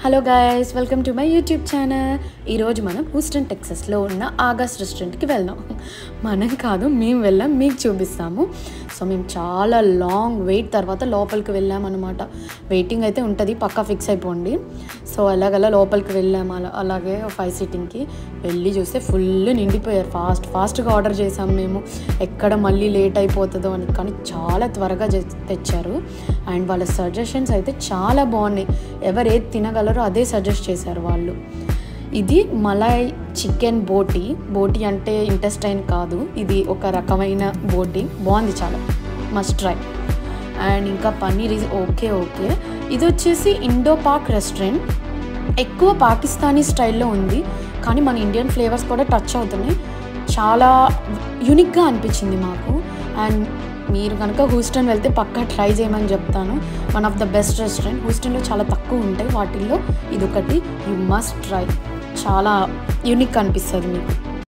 Hello guys, welcome to my YouTube channel. ఈరోజు మనం Houston టెక్సస్లో ఉన్న ఆగస్ట్ రెస్టారెంట్కి వెళ్దాం. మనం కాదు, మేము వెళ్ళాం, మీకు చూపిస్తాము. సో మేము చాలా లాంగ్ వెయిట్ తర్వాత లోపలికి వెళ్ళామన్నమాట. వెయిటింగ్ అయితే ఉంటుంది, పక్కా ఫిక్స్ అయిపోండి. సో అలాగలా లోపలికి వెళ్ళాము. అలాగే 5 సీటింగ్కి వెళ్ళి చూస్తే ఫుల్ నిండిపోయారు. ఫాస్ట్గా ఆర్డర్ చేసాము మేము, ఎక్కడ మళ్ళీ లేట్ అయిపోతుందో అని. కానీ చాలా త్వరగా తెచ్చారు. అండ్ వాళ్ళ సజెషన్స్ అయితే చాలా బాగున్నాయి. ఎవరు ఏది తినగలరో అదే సజెస్ట్ చేశారు వాళ్ళు. ఇది మలాయ్ చికెన్ బోటీ అంటే ఇంటెస్టైన్ కాదు, ఇది ఒక రకమైన బోటీ. బాగుంది, చాలా మస్ట్ ట్రై. అండ్ ఇంకా పన్నీర్ ఈజ్ ఓకే. ఇది వచ్చేసి ఇండో పాక్ రెస్టారెంట్. ఎక్కువ పాకిస్తానీ స్టైల్లో ఉంది, కానీ మన ఇండియన్ ఫ్లేవర్స్ కూడా టచ్ అవుతున్నాయి. చాలా యూనిక్గా అనిపించింది మాకు. అండ్ మీరు కనుక హూస్టన్ వెళ్తే పక్కా ట్రై చేయమని చెప్తాను. One of the best restaurant. హూస్టన్లో చాలా తక్కువ ఉంటాయి, వాటిల్లో ఇదొకటి. You must try. చాలా యూనిక్ అనిపిస్తుంది మీకు.